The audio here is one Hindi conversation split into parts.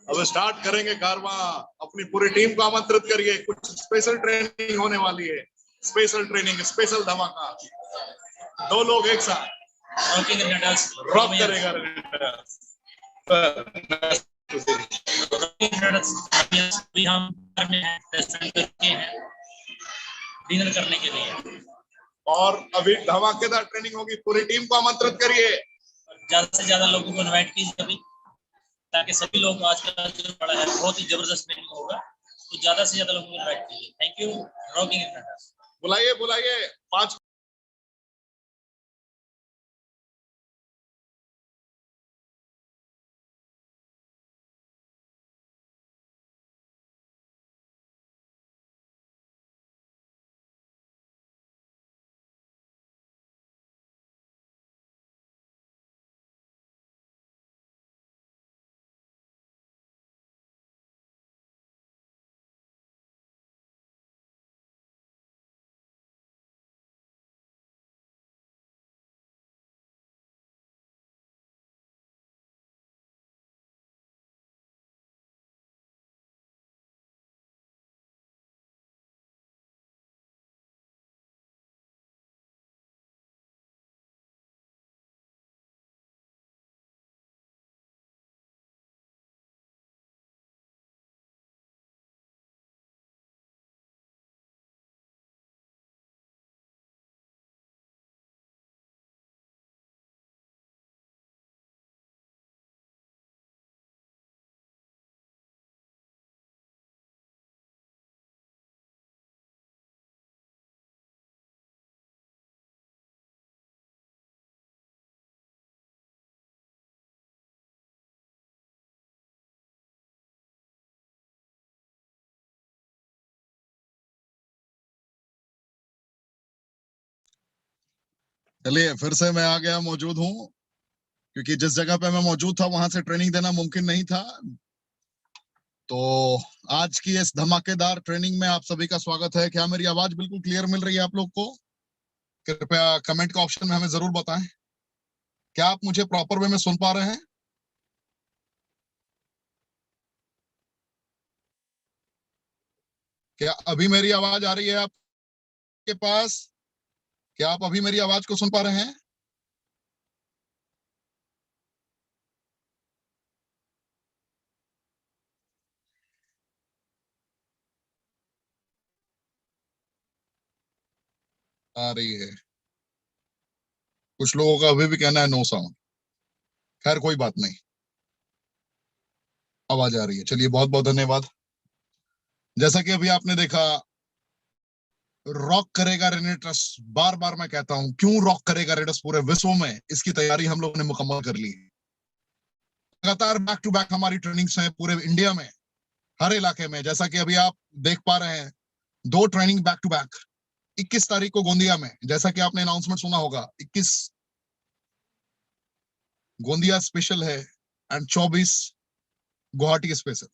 अब स्टार्ट करेंगे कारवां। अपनी पूरी टीम को आमंत्रित करिए, कुछ स्पेशल ट्रेनिंग होने वाली है। स्पेशल ट्रेनिंग, स्पेशल धमाका, 2 लोग एक साथ रॉक करेगा रेनेटस। अभी हम डिनर करने के लिए, और अभी धमाकेदार ट्रेनिंग होगी। पूरी टीम को आमंत्रित करिए, ज्यादा से ज्यादा लोगों को इनवाइट कीजिए अभी, ताकि सभी लोग, आज का जो पड़ा है बहुत ही जबरदस्त ट्रेनिंग होगा, तो ज्यादा से ज्यादा लोगों को इनवाइट कीजिए। Thank you. रॉकिंग रेनेटस, बुलाइए बुलाइए 5। चलिए, फिर से मैं आ गया, मौजूद हूँ, क्योंकि जिस जगह पे मैं मौजूद था वहां से ट्रेनिंग देना मुमकिन नहीं था। तो आज की इस धमाकेदार ट्रेनिंग में आप सभी का स्वागत है। क्या मेरी आवाज बिल्कुल क्लियर मिल रही है आप लोग को? कृपया कमेंट के ऑप्शन में हमें जरूर बताएं। क्या आप मुझे प्रॉपर वे में सुन पा रहे हैं? क्या अभी मेरी आवाज आ रही है आपके पास? क्या आप अभी मेरी आवाज को सुन पा रहे हैं? आ रही है। कुछ लोगों का अभी भी कहना है नो साउंड। खैर, कोई बात नहीं, आवाज आ रही है। चलिए, बहुत बहुत धन्यवाद। जैसा कि अभी आपने देखा, रॉक करेगा रेनेटस। बार बार मैं कहता हूं, क्यों रॉक करेगा रेनेटस पूरे विश्व में, इसकी तैयारी हम लोगों ने मुकम्मल कर ली है। लगातार बैक टू बैक हमारी ट्रेनिंग्स हैं पूरे इंडिया में, हर इलाके में। जैसा कि अभी आप देख पा रहे हैं, 2 ट्रेनिंग बैक टू बैक। 21 तारीख को गोंदिया में, जैसा कि आपने अनाउंसमेंट सुना होगा, 21 गोंदिया स्पेशल है एंड 24 गुवाहाटी स्पेशल।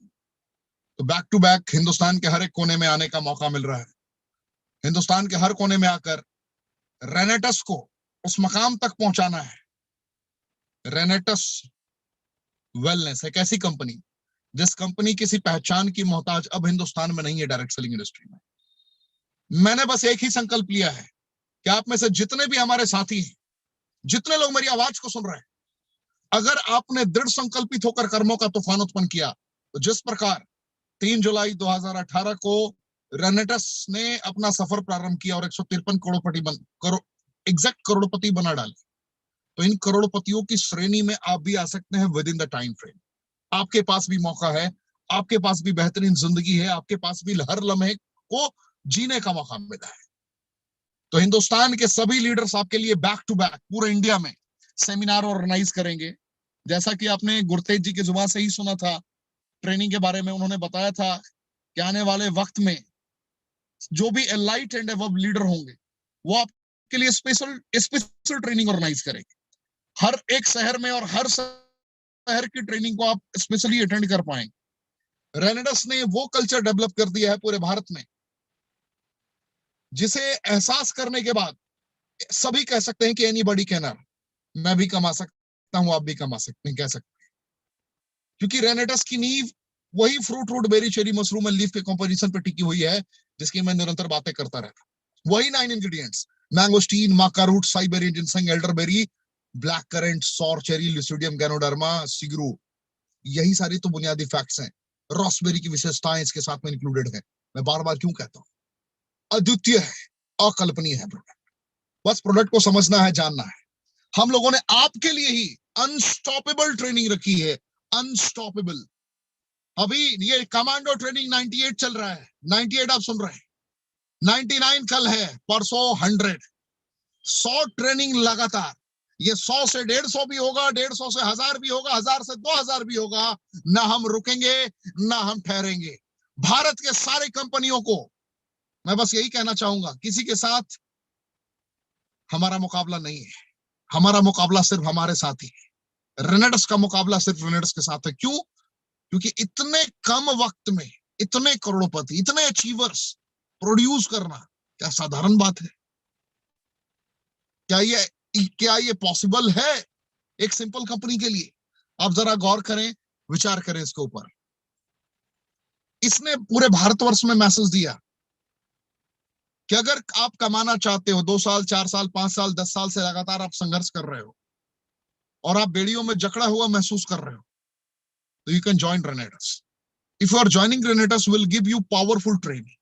तो बैक टू बैक हिंदुस्तान के हर एक कोने में आने का मौका मिल रहा है। हिंदुस्तान के हर कोने में आकर रेनेटस को उस मकाम तक पहुंचाना है। रेनेटस वेलनेस एक ऐसी कंपनी जिस कंपनी किसी पहचान की मोहताज अब हिंदुस्तान में नहीं है डायरेक्ट सेलिंग इंडस्ट्री में। मैंने बस एक ही संकल्प लिया है कि आप में से जितने भी हमारे साथी हैं, जितने लोग मेरी आवाज को सुन रहे हैं, अगर आपने दृढ़ संकल्पित होकर कर्मों का तूफान उत्पन्न किया, तो जिस प्रकार 3 जुलाई 2018 को रेनेटस ने अपना सफर प्रारंभ किया और 153 एग्जैक्ट करोड़पति बना डाले, तो इन करोड़पतियों की श्रेणी में आप भी आ सकते हैं with in the time frame. आपके पास भी मौका है, आपके पास भी बेहतरीन जिंदगी है, आपके पास भी हर लम्हे को जीने का मौका मिला है। तो हिंदुस्तान के सभी लीडर्स आपके लिए बैक टू बैक पूरे इंडिया में सेमिनार ऑर्गेनाइज करेंगे। जैसा कि आपने गुरतेज जी की जुबान से ही सुना था ट्रेनिंग के बारे में, उन्होंने बताया था कि आने वाले वक्त में जो भी एलाइट एंड अबव लीडर होंगे, वो आपके लिए स्पेशल स्पेशल ट्रेनिंग ऑर्गेनाइज करेंगे। हर एक शहर में और हर शहर की ट्रेनिंग को आप स्पेशली अटेंड कर पाएंगे। रेनेटस ने वो कल्चर डेवलप कर दिया है पूरे भारत में, जिसे एहसास करने के बाद सभी कह सकते हैं कि एनीबॉडी कैन अर्न। मैं भी कमा सकता हूं, आप भी कमा सकते हैं, कह सकते हैं, क्योंकि रेनेटस की नींव वही fruit root berry cherry mushroom and leaf के कंपोजिशन पे टिकी हुई है जिसकी मैं निरंतर बातें करता रहता। वही 9 ingredients, mangosteen, maca root, Siberian ginseng, elderberry, black currant, sour cherry, lycium ganoderma, सिगरू, यही सारी तो बुनियादी फैक्ट्स हैं। रॉसबेरी की विशेषताएं इसके साथ में इंक्लूडेड है। मैं बार बार क्यों कहता हूँ, अद्वितीय है, अकल्पनीय है प्रोडक्ट। बस प्रोडक्ट को समझना है, जानना है। हम लोगों ने आपके लिए ही अनस्टॉपेबल ट्रेनिंग रखी है, अनस्टॉपेबल। अभी ये कमांडो ट्रेनिंग 98 चल रहा है, 98 आप सुन रहे हैं, 99 कल है, परसों 100, 100 ट्रेनिंग लगातार। ये 100 से 150 भी होगा, 150 से 1000 भी होगा, 1000 से 2000 भी होगा। ना हम रुकेंगे, ना हम ठहरेंगे। भारत के सारे कंपनियों को मैं बस यही कहना चाहूंगा, किसी के साथ हमारा मुकाबला नहीं है, हमारा मुकाबला सिर्फ हमारे साथ ही है। रेनेडस का मुकाबला सिर्फ रेनेडस के साथ है। क्यों? क्योंकि इतने कम वक्त में इतने करोड़पति, इतने अचीवर्स प्रोड्यूस करना क्या साधारण बात है? क्या ये पॉसिबल है एक सिंपल कंपनी के लिए? आप जरा गौर करें, विचार करें इसके ऊपर। इसने पूरे भारतवर्ष में मैसेज दिया कि अगर आप कमाना चाहते हो, 2 साल, 4 साल, 5 साल, 10 साल से लगातार आप संघर्ष कर रहे हो और आप बेड़ियों में जकड़ा हुआ महसूस कर रहे हो, तो you can join Renedus. If you are joining Renedus, will give you powerful training.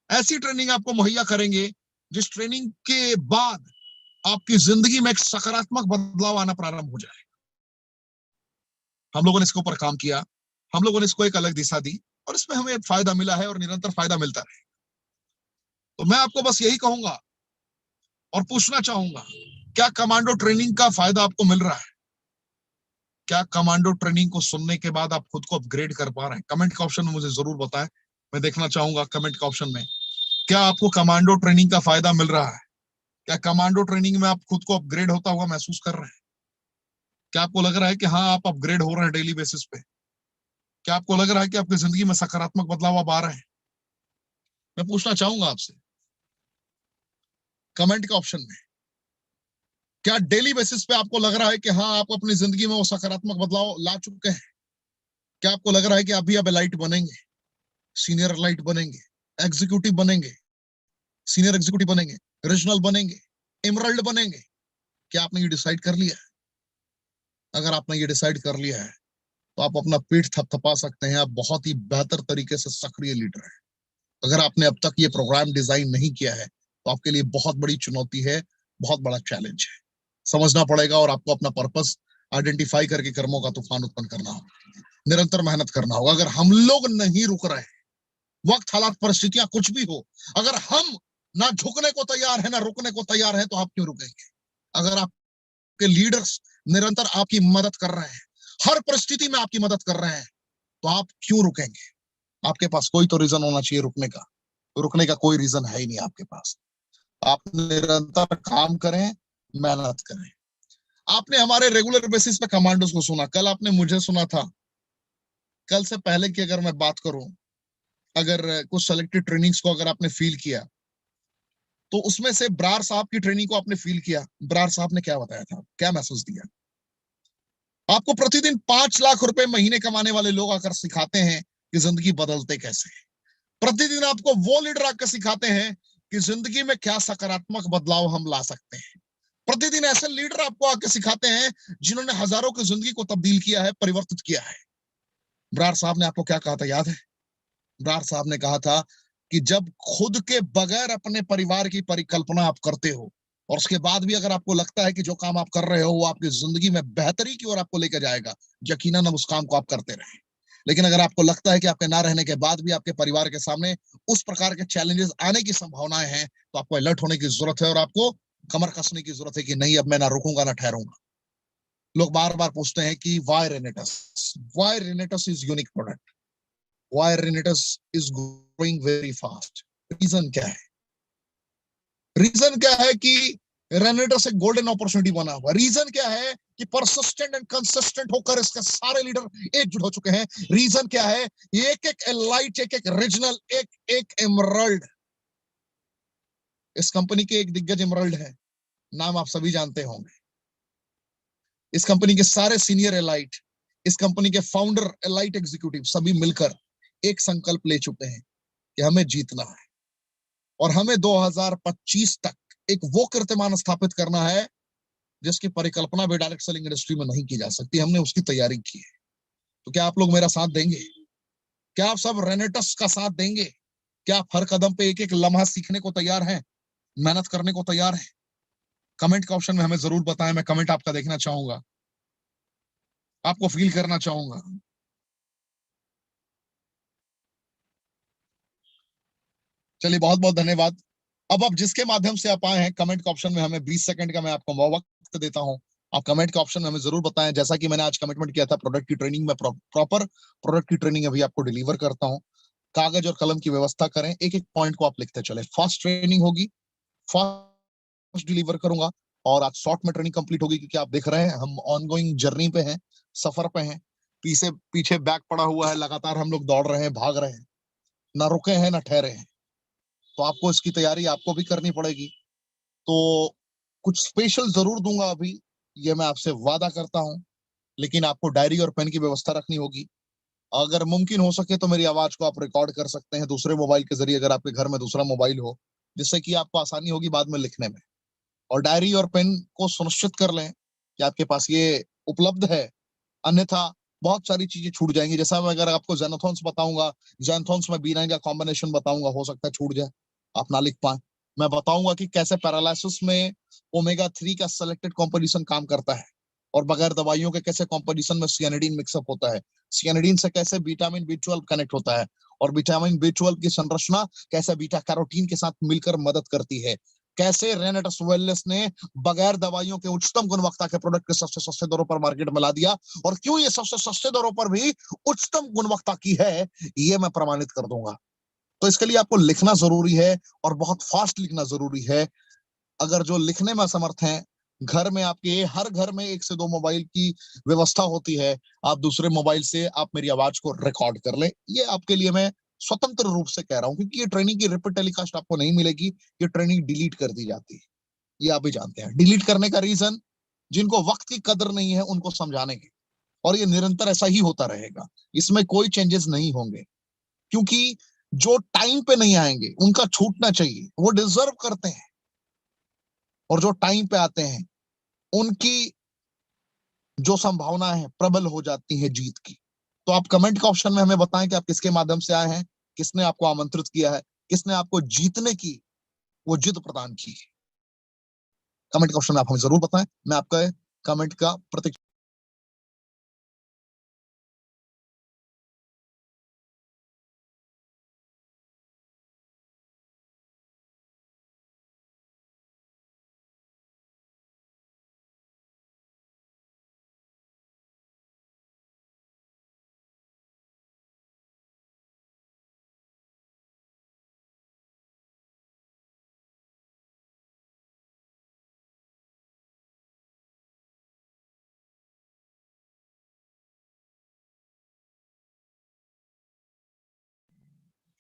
ऐसी ट्रेनिंग आपको मुहैया करेंगे जिस ट्रेनिंग के बाद आपकी जिंदगी में एक सकारात्मक बदलाव आना प्रारंभ हो जाए। हम लोगों ने इसके ऊपर काम किया, हम लोगों ने इसको एक अलग दिशा दी और इसमें हमें फायदा मिला है और निरंतर फायदा मिलता रहे। तो मैं आपको बस यही कहूंगा और पूछना चाहूंगा, क्या कमांडो ट्रेनिंग का फायदा आपको मिल रहा है? क्या कमांडो ट्रेनिंग को सुनने के बाद आप खुद को अपग्रेड कर पा रहे हैं? कमेंट के ऑप्शन में मुझे जरूर बताएं, मैं देखना चाहूंगा कमेंट के ऑप्शन में। क्या आपको कमांडो ट्रेनिंग का फायदा मिल रहा है? क्या कमांडो ट्रेनिंग में आप खुद को अपग्रेड होता हुआ महसूस कर रहे हैं? क्या आपको लग रहा है कि हाँ, आप अपग्रेड हो रहे हैं डेली बेसिस पे? क्या आपको लग रहा है कि आपकी जिंदगी में सकारात्मक बदलाव अब आ रहे हैं? मैं पूछना चाहूंगा आपसे कमेंट के ऑप्शन में, क्या डेली बेसिस पे आपको लग रहा है कि हाँ, आप अपनी जिंदगी में वो सकारात्मक बदलाव ला चुके हैं? क्या आपको लग रहा है कि अभी अब एलाइट बनेंगे, सीनियर एलाइट बनेंगे, एग्जीक्यूटिव बनेंगे, सीनियर एग्जीक्यूटिव बनेंगे, रीजनल बनेंगे, एमरल्ड बनेंगे? क्या आपने ये डिसाइड कर लिया है? अगर आपने ये डिसाइड कर लिया है तो आप अपना पीठ थपथपा सकते हैं, आप बहुत ही बेहतर तरीके से सक्रिय लीडर हैं। अगर आपने अब तक ये प्रोग्राम डिजाइन नहीं किया है तो आपके लिए बहुत बड़ी चुनौती है, बहुत बड़ा चैलेंज है। समझना पड़ेगा और आपको अपना पर्पस आइडेंटिफाई करके कर्मों का तूफान उत्पन्न करना होगा, निरंतर मेहनत करना होगा। अगर हम लोग नहीं रुक रहे, वक्त, हालात, परिस्थितियां कुछ भी हो, अगर हम ना झुकने को तैयार है ना रुकने को तैयार है, तो आप क्यों रुकेंगे? अगर आपके लीडर्स निरंतर आपकी मदद कर रहे हैं, हर परिस्थिति में आपकी मदद कर रहे हैं, तो आप क्यों रुकेंगे? आपके पास कोई तो रीजन होना चाहिए रुकने का। रुकने का कोई रीजन है ही नहीं आपके पास। आप निरंतर काम करें, मेहनत करें। आपने हमारे रेगुलर बेसिस पे कमांडोज को सुना, कल आपने मुझे सुना था। कल से पहले की अगर मैं बात करूं, अगर कुछ सेलेक्टेड ट्रेनिंग्स को अगर आपने फील किया, तो उसमें से ब्रार साहब की ट्रेनिंग को आपने फील किया। ब्रार साहब ने क्या बताया था, क्या मैसेज दिया? आपको प्रतिदिन 5 लाख रुपए महीने कमाने वाले लोग आकर सिखाते हैं कि जिंदगी बदलते कैसे हैं। प्रतिदिन आपको वो लीडर आकर सिखाते हैं कि जिंदगी में क्या सकारात्मक बदलाव हम ला सकते हैं। प्रतिदिन ऐसे लीडर आपको आके सिखाते हैं जिन्होंने हजारों की जिंदगी को तब्दील किया है, परिवर्तित किया है। ब्रार साहब ने आपको क्या कहा था, याद है? ब्रार साहब ने कहा था कि जब खुद के बगैर अपने परिवार की परिकल्पना आप करते हो और उसके बाद भी अगर आपको लगता है कि जो काम आप कर रहे हो वो आपकी जिंदगी में बेहतरी की ओर आपको लेकर जाएगा, यकीनन उस काम को आप करते रहें। लेकिन अगर आपको लगता है कि आपके ना रहने के बाद भी आपके परिवार के सामने उस प्रकार के चैलेंजेस आने की संभावनाएं हैं, तो आपको अलर्ट होने की जरूरत है और आपको कमर कसने की जरूरत है कि नहीं, अब मैं ना रुकूंगा ना ठहरूंगा। लोग बार बार पूछते हैं कि why Renatus is unique product, why Renatus is growing very fast. Reason क्या है? रीजन क्या है कि रेनेटस एक गोल्डन अपॉर्चुनिटी बना हुआ। रीजन क्या है कि परसिस्टेंट एंड कंसिस्टेंट होकर इसके सारे लीडर एकजुट हो चुके हैं। रीजन क्या है? एक एक एलाइट, एक एक रीजनल, एक एक एमरल्ड। इस कंपनी के एक दिग्गज एमरल्ड है, नाम आप सभी जानते होंगे। इस कंपनी के सारे सीनियर एलाइट इस कंपनी के फाउंडर, एलाइट एग्जीक्यूटिव सभी मिलकर एक संकल्प ले चुके हैं कि हमें जीतना है और हमें 2025 तक एक वो कीर्तिमान स्थापित करना है जिसकी परिकल्पना भी डायरेक्ट सेलिंग इंडस्ट्री में नहीं की जा सकती। हमने उसकी तैयारी की है। तो क्या आप लोग मेरा साथ देंगे? क्या आप सब रेनेटस का साथ देंगे? क्या आप हर कदम पे एक एक लम्हा सीखने को तैयार हैं, मेहनत करने को तैयार हैं? कमेंट के ऑप्शन में हमें जरूर बताएं। मैं कमेंट आपका देखना चाहूंगा, आपको फील करना चाहूंगा। चलिए, बहुत बहुत धन्यवाद। अब जिसके माध्यम से आप आए हैं, कमेंट के ऑप्शन में हमें 20 सेकंड का मैं आपको वक्त देता हूं। आप कमेंट के ऑप्शन में हमें जरूर बताएं। जैसा कि मैंने आज कमिटमेंट किया था, प्रोडक्ट की ट्रेनिंग में प्रॉपर प्रोडक्ट की ट्रेनिंग अभी आपको डिलीवर करता हूं। कागज और कलम की व्यवस्था करें, एक एक पॉइंट को आप लिखते चले। फास्ट ट्रेनिंग होगी, फास्ट डिलीवर करूंगा। और आज शॉर्ट में ट्रेनिंग कंप्लीट होगी, क्योंकि आप देख रहे हैं हम ऑनगोइंग जर्नी पे हैं, सफर पे हैं। पीछे पीछे बैग पड़ा हुआ है, लगातार हम लोग दौड़ रहे हैं, भाग रहे हैं, ना रुके हैं ना ठहरे हैं। तो आपको इसकी तैयारी आपको भी करनी पड़ेगी। तो कुछ स्पेशल जरूर दूंगा अभी, ये मैं आपसे वादा करता हूं। लेकिन आपको डायरी और पेन की व्यवस्था रखनी होगी। अगर मुमकिन हो सके तो मेरी आवाज को आप रिकॉर्ड कर सकते हैं दूसरे मोबाइल के जरिए, अगर आपके घर में दूसरा मोबाइल हो, जिससे कि आपको आसानी होगी बाद में लिखने में। और डायरी और पेन को सुनिश्चित कर लें कि आपके पास ये उपलब्ध है, अन्यथा बहुत सारी चीजें छूट जाएंगी। जैसा मैं अगर आपको जेनोथॉन्स बताऊंगा, जेनथॉन्स में B9 का कॉम्बिनेशन बताऊंगा, हो सकता है छूट जाए, आप ना लिख पाए। मैं बताऊंगा कि कैसे पैरालिसिस में ओमेगा 3 का सेलेक्टेड कॉम्पोजिशन काम करता है, और बगैर दवाइयों के कैसे कॉम्पोजिशन में सियानिडीन मिक्सअप होता है, सियानिडीन से कैसे विटामिन B12 कनेक्ट होता है, और विटामिन B12 की संरचना कैसे बीटा कैरोटीन के साथ मिलकर मदद करती है, कैसे रेनेटस वेलनेस ने बगैर दवाइयों के उच्चतम गुणवत्ता के प्रोडक्ट के सबसे सस्ते दरों पर मार्केट में ला दिया, और क्यों ये सबसे सस्ते दरों पर भी उच्चतम गुणवत्ता की है, ये मैं प्रमाणित कर दूंगा। तो इसके लिए आपको लिखना जरूरी है, और बहुत फास्ट लिखना जरूरी है। अगर जो लिखने में असमर्थ हैं, घर में आपके हर घर में 1 से 2 मोबाइल की व्यवस्था होती है, आप दूसरे मोबाइल से आप मेरी आवाज को रिकॉर्ड कर लें। ये आपके लिए मैं स्वतंत्र रूप से कह रहा हूं, क्योंकि ये ट्रेनिंग की रिपीट टेलीकास्ट आपको नहीं मिलेगी। ये ट्रेनिंग डिलीट कर दी जाती है, ये आप भी जानते हैं। डिलीट करने का रीजन, जिनको वक्त की कदर नहीं है उनको समझाने के, और ये निरंतर ऐसा ही होता रहेगा, इसमें कोई चेंजेस नहीं होंगे। क्योंकि जो टाइम पे नहीं आएंगे उनका छूटना चाहिए, वो डिजर्व करते हैं, और जो टाइम पे आते हैं उनकी जो संभावना है प्रबल हो जाती है जीत की। तो आप कमेंट के ऑप्शन में हमें बताएं कि आप किसके माध्यम से आए हैं, किसने आपको आमंत्रित किया है, किसने आपको जीतने की वो जिद प्रदान की है। कमेंट के ऑप्शन में आप हमें जरूर बताएं, मैं आपका कमेंट का प्रतीक्षा।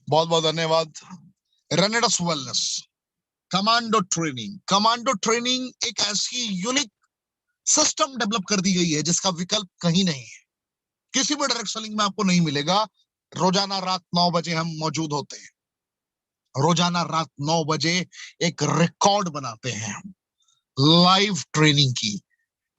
बहुत बहुत धन्यवाद। रेनेडस वेलनेस कमांडो ट्रेनिंग एक ऐसी यूनिक सिस्टम डेवलप कर दी गई है जिसका विकल्प कहीं नहीं है, किसी भी डायरेक्ट सेलिंग में आपको नहीं मिलेगा। रोजाना रात 9 बजे हम मौजूद होते हैं, रोजाना रात 9 बजे एक रिकॉर्ड बनाते हैं हम लाइव ट्रेनिंग की।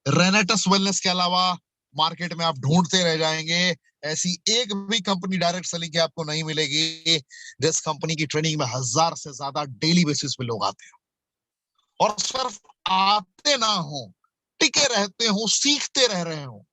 रेनेटस वेलनेस के अलावा मार्केट में आप ढूंढते रह जाएंगे, ऐसी एक भी कंपनी डायरेक्ट सेलिंग की आपको नहीं मिलेगी जिस कंपनी की ट्रेनिंग में 1000 से ज्यादा डेली बेसिस पे लोग आते हैं, और सिर्फ आते ना हो, टिके रहते हो, सीखते रह रहे हो,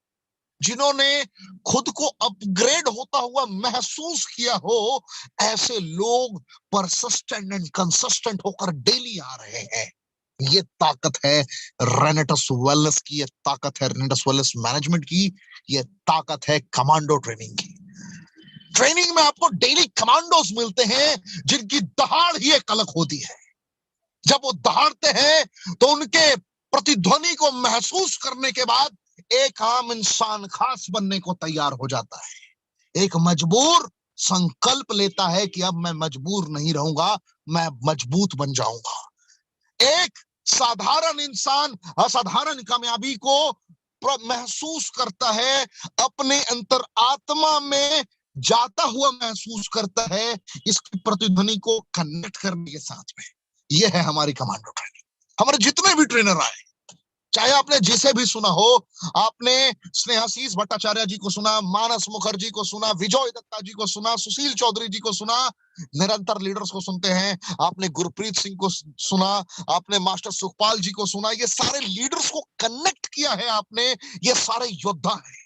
जिन्होंने खुद को अपग्रेड होता हुआ महसूस किया हो। ऐसे लोग परसिस्टेंट एंड कंसिस्टेंट होकर डेली आ रहे हैं। ये ताकत है रेनेटस वेलनेस की, ये ताकत है रेनेटस वेलनेस मैनेजमेंट की, ये ताकत है कमांडो ट्रेनिंग की। ट्रेनिंग में आपको डेली कमांडोज मिलते हैं जिनकी दहाड़ ही एक अलग होती है। जब वो दहाड़ते हैं तो उनके प्रतिध्वनि को महसूस करने के बाद एक आम इंसान खास बनने को तैयार हो जाता है। एक मजबूर संकल्प लेता है कि अब मैं मजबूर नहीं रहूंगा, मैं मजबूत बन जाऊंगा। एक साधारण इंसान असाधारण कामयाबी को महसूस करता है, अपने अंतर आत्मा में जाता हुआ महसूस करता है, इसकी प्रतिध्वनि को कनेक्ट करने के साथ में। यह है हमारी कमांडो ट्रेनिंग। हमारे जितने भी ट्रेनर आए, चाहे आपने जिसे भी सुना हो, आपने स्नेहाशीष भट्टाचार्य जी को सुना, मानस मुखर्जी को सुना, विजय दत्ता जी को सुना, सुशील चौधरी जी को सुना, निरंतर लीडर्स को सुनते हैं, आपने गुरप्रीत सिंह को सुना, आपने मास्टर सुखपाल जी को सुना, ये सारे लीडर्स को कनेक्ट किया है आपने। ये सारे योद्धा हैं,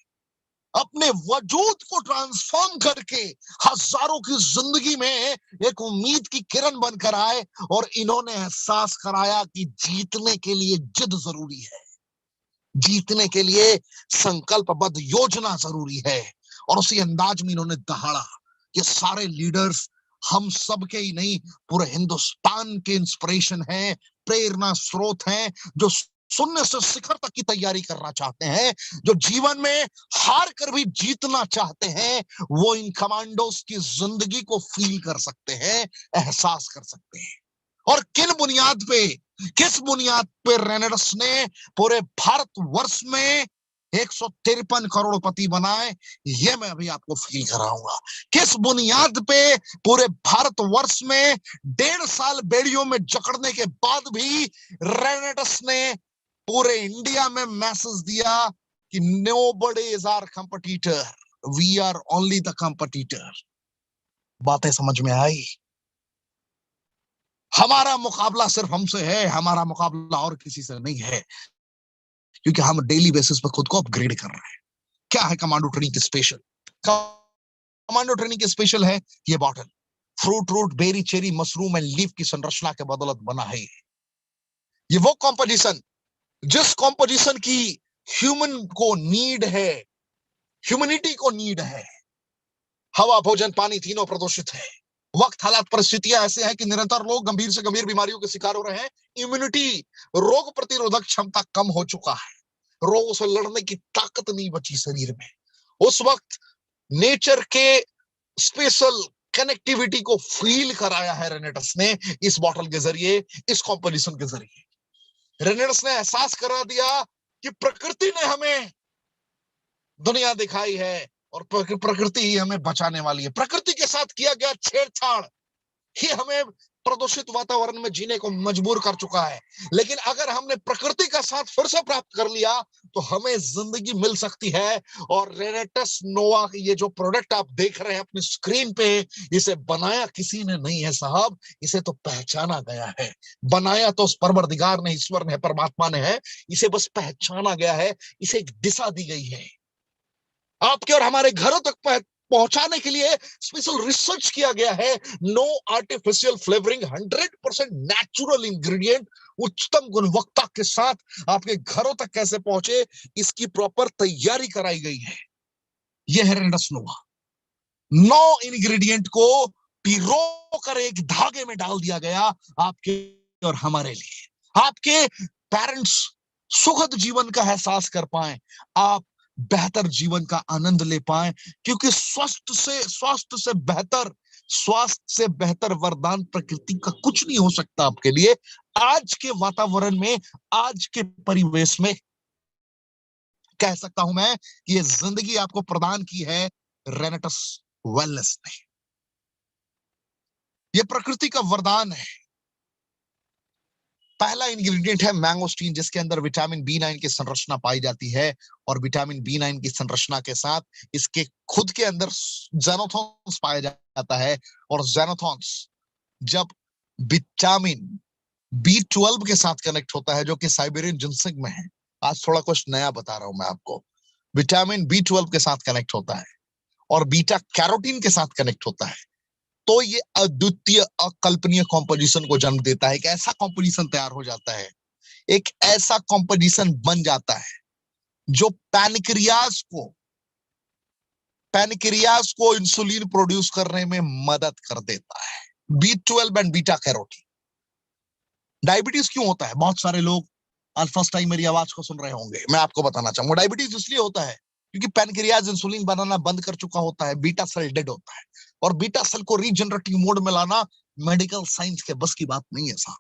अपने वजूद को ट्रांसफॉर्म करके हजारों की जिंदगी में एक उम्मीद की किरण बनकर आए, और इन्होंने एहसास कराया कि जीतने के लिए जिद जरूरी है, जीतने के लिए संकल्पबद्ध योजना जरूरी है। और उसी अंदाज में इन्होंने दहाड़ा। ये सारे लीडर्स हम सब के ही नहीं, पूरे हिंदुस्तान के इंस्पिरेशन हैं, प्रेरणा स्रोत हैं, जो शून्य से शिखर तक की तैयारी करना चाहते हैं, जो जीवन में हार कर भी जीतना चाहते हैं, वो इन कमांडोज की जिंदगी को फील कर सकते हैं, एहसास कर सकते हैं। और किस बुनियाद पे रेनेडस ने पूरे भारतवर्ष में 153 करोड़पति बनाए, ये मैं अभी आपको फील कराऊंगा। किस बुनियाद पे पूरे भारतवर्ष में 1.5 साल बेड़ियों में जकड़ने के बाद भी रेनेडस ने पूरे इंडिया में मैसेज दिया कि nobody is our competitor, we are only the competitor. बातें समझ में आई? हमारा मुकाबला सिर्फ हमसे है, हमारा मुकाबला और किसी से नहीं है, क्योंकि हम डेली बेसिस पर खुद को अपग्रेड कर रहे हैं। क्या है कमांडो ट्रेनिंग के स्पेशल? कमांडो ट्रेनिंग के स्पेशल है ये bottle, fruit root berry cherry mushroom and leaf की संरचना के बदौलत बना है। ये वो कॉम्पोजिशन जिस कॉम्पोजिशन की ह्यूमन को नीड है, ह्यूमनिटी को नीड है। हवा भोजन पानी तीनों प्रदूषित है। वक्त हालात परिस्थितियां ऐसे हैं कि निरंतर लोग गंभीर से गंभीर बीमारियों के शिकार हो रहे हैं। इम्यूनिटी, रोग प्रतिरोधक क्षमता कम हो चुका है, रोगों से लड़ने की ताकत नहीं बची शरीर में। उस वक्त नेचर के स्पेशल कनेक्टिविटी को फील कराया है रेनेडस ने इस बॉटल के जरिए, इस कॉम्पोजिशन के जरिए। रेनेडस ने एहसास करा दिया कि प्रकृति ने हमें दुनिया दिखाई है और प्रकृति ही हमें बचाने वाली है। प्रकृति के साथ किया गया छेड़छाड़ ही हमें प्रदूषित वातावरण में जीने को मजबूर कर चुका है। लेकिन अगर हमने प्रकृति का साथ फिर से प्राप्त कर लिया तो हमें जिंदगी मिल सकती है। और रेनेडस नोवा ये जो प्रोडक्ट आप देख रहे हैं अपनी स्क्रीन पे, इसे बनाया किसी ने नहीं है साहब, इसे तो पहचाना गया है। बनाया तो उस परवरदिगार ने, ईश्वर ने, परमात्मा ने है, इसे बस पहचाना गया है, इसे एक दिशा दी गई है। आपके और हमारे घरों तक पहुंचाने के लिए स्पेशल रिसर्च किया गया है। No artificial flavouring, 100% natural ingredient, उच्चतम गुणवत्ता के साथ आपके घरों तक कैसे पहुंचे, इसकी प्रॉपर तैयारी कराई गई है। यह है रेनेडस नोवा। 9 इंग्रेडिएंट को पिरो कर एक धागे में डाल दिया गया आपके और हमारे लिए। आपके पेरेंट्स सुखद जीवन का एहसास कर पाए, आप बेहतर जीवन का आनंद ले पाए, क्योंकि स्वास्थ्य से बेहतर वरदान प्रकृति का कुछ नहीं हो सकता आपके लिए। आज के वातावरण में, आज के परिवेश में कह सकता हूं मैं कि ये जिंदगी आपको प्रदान की है रेनेडस वेलनेस ने। ये प्रकृति का वरदान है। पहला इंग्रेडिएंट है मैंगोस्टीन, जिसके अंदर विटामिन B9 की संरचना पाई जाती है, और विटामिन B9 की संरचना के साथ इसके खुद के अंदर ज़ेनोथॉन्स पाया जाता है। और ज़ेनोथॉन्स जब विटामिन B12 के साथ कनेक्ट होता है, जो कि साइबेरियन जिनसिंग में है, आज थोड़ा कुछ नया बता रहा हूं मैं आपको, विटामिन B12 के साथ कनेक्ट होता है और बीटा कैरोटीन के साथ कनेक्ट होता है, तो ये अद्वितीय अकल्पनीय कॉम्पोजिशन को जन्म देता है। एक ऐसा कॉम्पोजिशन तैयार हो जाता है, एक ऐसा कॉम्पोजिशन बन जाता है जो पैनक्रियाज को इंसुलिन प्रोड्यूस करने में मदद कर देता है। B12 and beta carotene. Diabetes क्यों होता है? बहुत सारे लोग आज फर्स्ट टाइम मेरी आवाज को सुन रहे होंगे, मैं आपको बताना चाहूंगा। डायबिटीज इसलिए होता है क्योंकि पैनक्रियाज इंसुलिन बनाना बंद कर चुका होता है, बीटा सेल डेड होता है, और बीटा सेल को रीजनरेटिव मोड में लाना मेडिकल साइंस के बस की बात नहीं है साहब।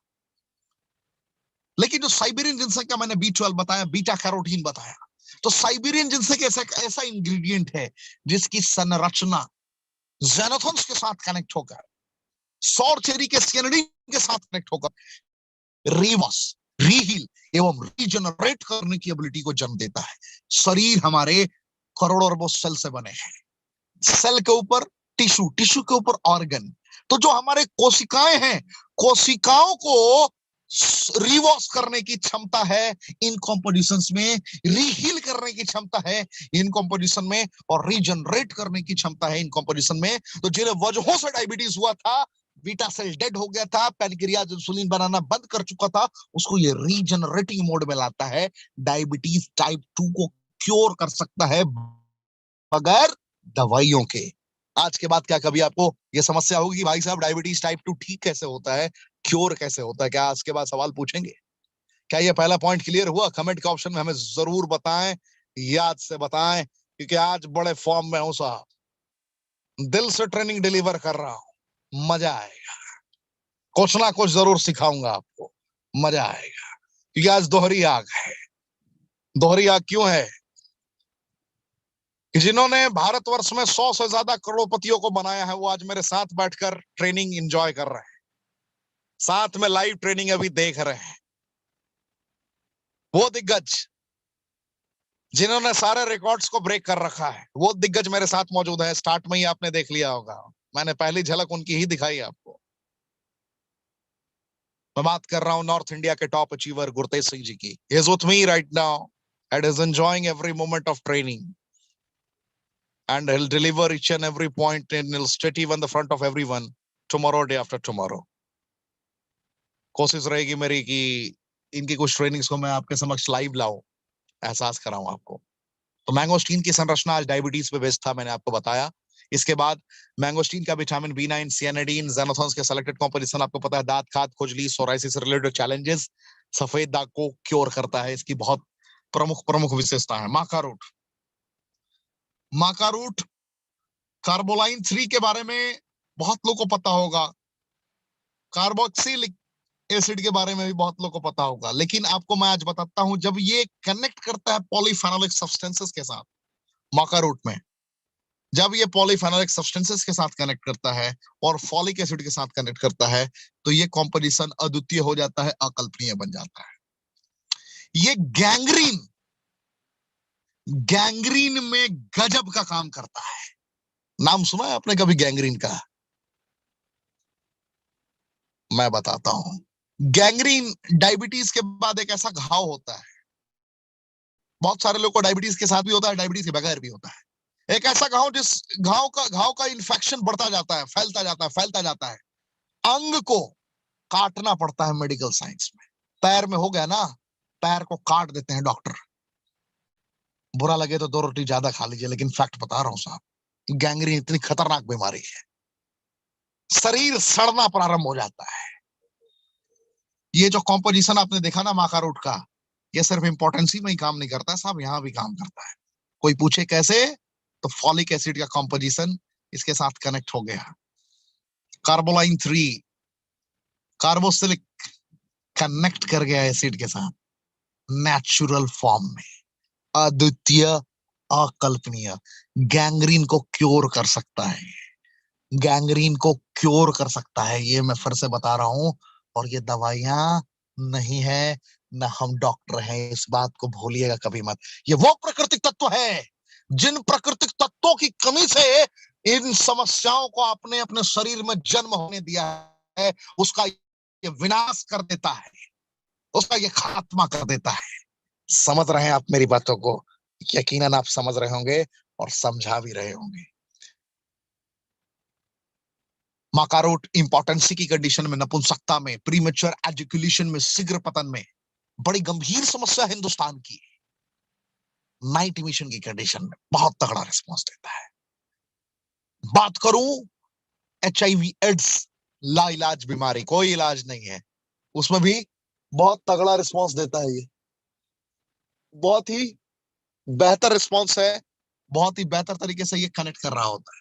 लेकिन जो साइबेरियन जिनसिंग का मैंने B12 बताया, बीटा कैरोटीन बताया, तो साइबेरियन जिनसेक ऐसा ऐसा इंग्रेडिएंट है जिसकी संरचना ज़ेनोथॉन्स के साथ कनेक्ट होकर, सौर चेरी के सियानिडीन के साथ कनेक्ट होकर रीवॉस, रीहील एवं रीजनरेट करने की एबिलिटी को जन्म देता है। शरीर हमारे करोड़ों अरबों सेल से बने हैं। सेल के ऊपर टिश्यू, टिश्यू के ऊपर ऑर्गन। तो जो हमारे कोशिकाएं हैं, कोशिकाओं को रिवॉश करने की क्षमता है इन कॉम्पोजिशंस में, रीहील करने की क्षमता है इन कॉम्पोजिशन में, और रीजनरेट करने की क्षमता है इन कॉम्पोजिशन में। तो जिन्हें वजहों से डायबिटीज हुआ था, बीटा सेल डेड हो गया था, पैनक्रियाज इंसुलिन बनाना बंद कर चुका था, उसको ये रीजनरेटिंग मोड में लाता है। डायबिटीज टाइप 2 को क्योर कर सकता है बगैर दवाइयों के। आज के बाद क्या कभी आपको ये समस्या होगी कि भाई साहब डायबिटीज टाइप 2 ठीक कैसे होता है, क्योर कैसे होता है? क्या आज के बाद सवाल पूछेंगे? क्या ये पहला पॉइंट क्लियर हुआ? कमेंट के ऑप्शन में हमें जरूर बताएं, याद से बताएं, क्योंकि आज बड़े फॉर्म में हूं साहब, दिल से ट्रेनिंग डिलीवर कर रहा हूं, मजा आएगा। कुछ ना कुछ जरूर सिखाऊंगा आपको, मजा आएगा। क्योंकि आज दोहरी आग है। दोहरी आग क्यों है? कि जिन्होंने भारतवर्ष में 100 से ज्यादा करोड़पतियों को बनाया है, वो आज मेरे साथ बैठकर ट्रेनिंग एंजॉय कर रहे हैं, साथ में लाइव ट्रेनिंग अभी देख रहे हैं। वो दिग्गज जिन्होंने सारे रिकॉर्ड्स को ब्रेक कर रखा है, वो दिग्गज मेरे साथ मौजूद है। स्टार्ट में ही आपने देख लिया होगा, मैंने पहली झलक उनकी ही दिखाई आपको। मैं बात कर रहा हूं नॉर्थ इंडिया के टॉप अचीवर गुरतेज सिंह जी की। He is with me right now and is enjoying every moment of training, and he'll deliver each and every point, and he'll sit even the front of everyone tomorrow, day after tomorrow. कोशिश रहेगी मेरी कि इनकी कुछ ट्रेनिंग्स को मैं आपके समक्ष लाइव लाऊं, एहसास कराऊं आपको। तो मैंगोस्टीन की संरचना आज डायबिटीज पे बेस्ड था, मैंने आपको बताया। इसके बाद मैंगोस्टीन का विटामिन B9, सियानिडीन, ज़ेनोथॉन्स के सेलेक्टेड कॉम्पोजिशन आपको पता है, दांत खाद, खुजली, सोराइसिस से रिलेटेड चैलेंजेस, सफेद दाग को क्योर करता है। इसकी बहुत प्रमुख प्रमुख विशेषता है। माका रूट, माका रूट कार्बोलाइन 3 के बारे में बहुत लोगों को पता होगा, कार्बोक्सिलिक एसिड के बारे में भी बहुत लोगों को पता होगा, लेकिन आपको मैं आज बताता हूं, जब ये कनेक्ट करता है पॉलीफेनोलिक सब्सटेंसेस के साथ, माका रूट में जब ये पॉलीफेनोलिक सब्सटेंसेस के साथ कनेक्ट करता है और फॉलिक एसिड के साथ कनेक्ट करता है, तो ये कॉम्पोजिशन अद्वितीय हो जाता है, अकल्पनीय बन जाता है। ये गैंग्रीन, गैंग्रीन में गजब का काम करता है। नाम सुना है आपने कभी गैंग्रीन का? मैं बताता हूं। गैंग्रीन डायबिटीज के बाद एक ऐसा घाव होता है, बहुत सारे लोग को डायबिटीज के साथ भी होता है, डायबिटीज के बगैर भी होता है। एक ऐसा घाव जिस घाव का इन्फेक्शन बढ़ता जाता है, फैलता जाता है, फैलता जाता है। अंग को काटना पड़ता है मेडिकल साइंस में। पैर में हो गया ना, पैर को काट देते हैं डॉक्टर। बुरा लगे तो 2 रोटी ज्यादा खा लीजिए, लेकिन फैक्ट बता रहा हूं साहब, गैंग्रीन इतनी खतरनाक बीमारी है, शरीर सड़ना प्रारंभ हो जाता है। ये जो कॉम्पोजिशन आपने देखा ना माका रूट का, ये सिर्फ इंपॉर्टेंसी में ही काम नहीं करता है साहब, यहां भी काम करता है। कोई पूछे कैसे, तो फॉलिक एसिड का कॉम्पोजिशन इसके साथ कनेक्ट हो गया। कार्बोलाइन 3, कार्बोक्सिलिक कनेक्ट कर गया एसिड के साथ नेचुरल फॉर्म में, अद्वितीय, अकल्पनीय। गैंग्रीन को क्योर कर सकता है, गैंग्रीन को क्योर कर सकता है, ये मैं फिर से बता रहा हूं। और ये दवाइयां नहीं है, ना हम डॉक्टर हैं, इस बात को भूलिएगा कभी मत। ये वो प्राकृतिक तत्व है जिन प्राकृतिक तत्वों की कमी से इन समस्याओं को आपने अपने शरीर में जन्म होने दिया है, उसका ये विनाश कर देता है, उसका ये खात्मा कर देता है। समझ रहे हैं आप मेरी बातों को? यकीनन आप समझ रहे होंगे और समझा भी रहे होंगे। माका रूट इंपॉर्टेंसी की कंडीशन में, नपुंसकता में, प्रीमेच्योर एजुकेशन में, शीघ्र पतन में बड़ी गंभीर समस्या हिंदुस्तान की। नाइट इमिशन की कंडीशन में बहुत तगड़ा रिस्पॉन्स देता है। बात करूं HIV एड्स, लाइलाज बीमारी, कोई इलाज नहीं है, उसमें भी बहुत तगड़ा रिस्पॉन्स देता है। ये बहुत ही बेहतर रिस्पॉन्स है, बहुत ही बेहतर तरीके से ये कनेक्ट कर रहा होता है।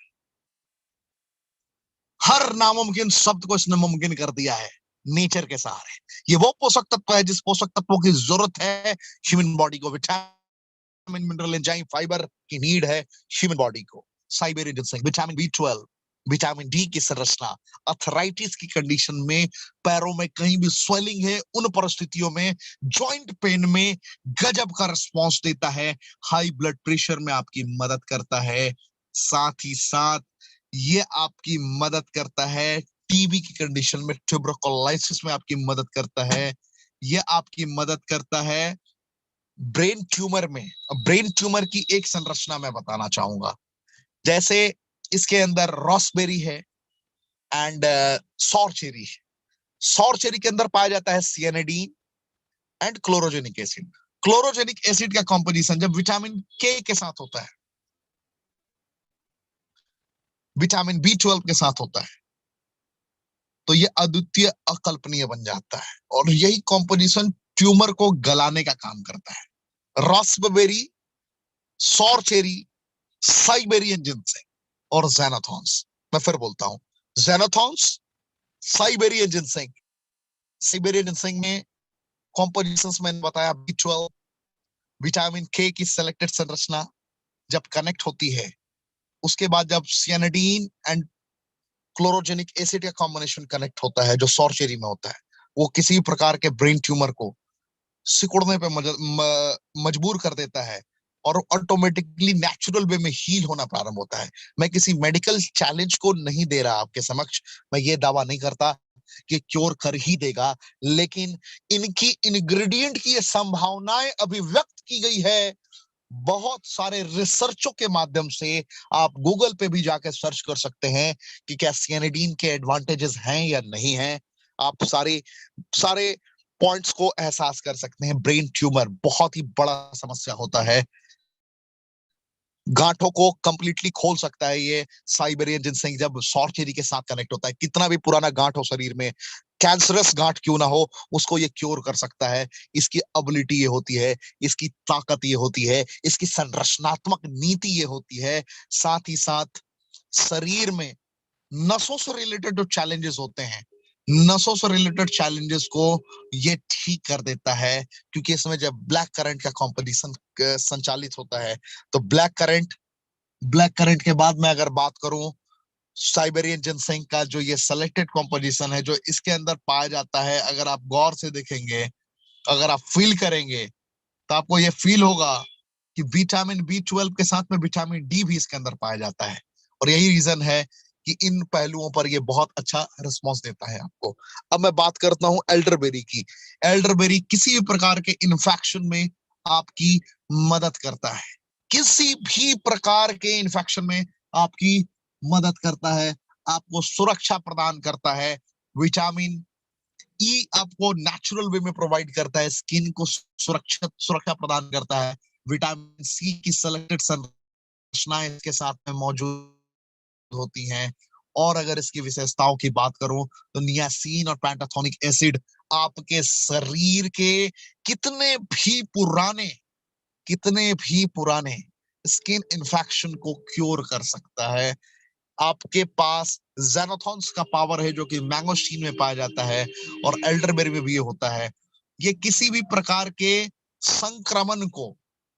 हर नामुमकिन शब्द को इसने मुमकिन कर दिया है नेचर के सहारे। ये वो पोषक तत्व है जिस पोषक तत्वों की जरूरत है ह्यूमन बॉडी को। विटामिन मिनरल एंजाइम फाइबर की नीड है ह्यूमन बॉडी को। Siberian ginseng, vitamin B12, vitamin D की संरचना, अर्थराइटिस की कंडीशन में, पैरों में कहीं भी स्वेलिंग है उन परिस्थितियों में, जॉइंट पेन में गजब का रिस्पॉन्स देता है, हाई ब्लड प्रेशर में आपकी मदद करता है, साथ ही साथ ये आपकी मदद करता है टीबी की कंडीशन में, ट्यूबरकुलोसिस में आपकी मदद करता है, ये आपकी मदद करता है ब्रेन ट्यूमर में। ब्रेन ट्यूमर की एक संरचना मैं बताना चाहूंगा, जैसे इसके अंदर रॉसबेरी है एंड सॉर चेरी है। सॉर चेरी के अंदर पाया जाता है सियानिडीन and chlorogenic acid. Chlorogenic acid का कॉम्पोजिशन जब विटामिन के साथ होता है, विटामिन B12 के साथ होता है, तो ये अद्वितीय अकल्पनीय बन जाता है और यही कॉम्पोजिशन ट्यूमर को गलाने का काम करता है। रास्पबेरी, सॉर चेरी, साइबेरियन जिंसेंग और ज़ैनाथॉन्स। मैं फिर बोलता हूं, ज़ैनाथॉन्स, साइबेरियन जिंसेंग। साइबेरियन जिंसेंग में कॉम्पोजिशंस मैंने बताया, B12, विटामिन के की सेलेक्टेड संरचना जब कनेक्ट होती है, उसके बाद जब सियानिडीन एंड क्लोरोजेनिक एसिड का कॉम्बिनेशन कनेक्ट होता है जो सॉर चेरी में होता है, वो किसी भी प्रकार के ब्रेन ट्यूमर को सिकुड़ने पे मजबूर कर देता है और ऑटोमेटिकली नेचुरल वे में हील होना प्रारंभ होता है। मैं किसी मेडिकल चैलेंज को नहीं दे रहा आपके समक्ष, मैं ये दावा नहीं करता कि क्योर कर ही देगा, लेकिन इनकी इंग्रेडिएंट की ये संभावनाएं अभिव्यक्त की गई है बहुत सारे रिसर्चों के माध्यम से। आप गूगल पे भी जाकर सर्च कर सकते हैं कि क्या सियानिडीन के एडवांटेजेस हैं या नहीं हैं। आप सारे सारे पॉइंट्स को एहसास कर सकते हैं। ब्रेन ट्यूमर बहुत ही बड़ा समस्या होता है, गांठों को कंप्लीटली खोल सकता है ये साइबेरियन जिनसेंग जब सॉर चेरी के साथ कनेक्ट होता है। कितना भी पुराना गांठ हो शरीर में, कैंसरस गांठ क्यों ना हो, उसको ये क्योर कर सकता है। इसकी एबिलिटी ये होती है, इसकी ताकत ये होती है, इसकी संरचनात्मक नीति ये होती है। साथ ही साथ शरीर में नसों से रिलेटेड जो चैलेंजेस होते हैं, नसों से रिलेटेड चैलेंजेस को ये ठीक कर देता है, क्योंकि इसमें जब ब्लैक करंट का कॉम्पोजिशन संचालित होता है, तो ब्लैक करंट के बाद मैं अगर बात करूं साइबेरियन जिनसेंग का जो ये सेलेक्टेड कॉम्पोजिशन है जो इसके अंदर पाया जाता है, अगर आप गौर से देखेंगे, अगर आप फील करेंगे, तो आपको ये फील होगा कि विटामिन B12 के साथ में विटामिन डी भी इसके अंदर पाया जाता है। और यही रीजन है कि इन पहलुओं पर ये बहुत अच्छा रिस्पॉन्स देता है आपको। अब मैं बात करता हूं एल्डरबेरी की। एल्डरबेरी किसी भी प्रकार के इन्फेक्शन में आपकी मदद करता है, किसी भी प्रकार के इन्फेक्शन में आपकी मदद करता है, आपको सुरक्षा प्रदान करता है। विटामिन ई आपको नेचुरल वे में प्रोवाइड करता है, स्किन को सुरक्षा प्रदान करता है। विटामिन सी की सेलेक्टेड संरचनाएं इसके साथ में मौजूद होती हैं। और अगर इसकी विशेषताओं की बात करूं तो नियासिन और पैंटाथोनिक एसिड आपके शरीर के कितने भी पुराने स्किन इन्फेक्शन को क्योर कर सकता है। आपके पास ज़ैनाथॉन्स का पावर है जो कि मैंगोस्टीन में पाया जाता है और एल्डरबेरी में भी ये होता है। ये किसी भी प्रकार के संक्रमण को,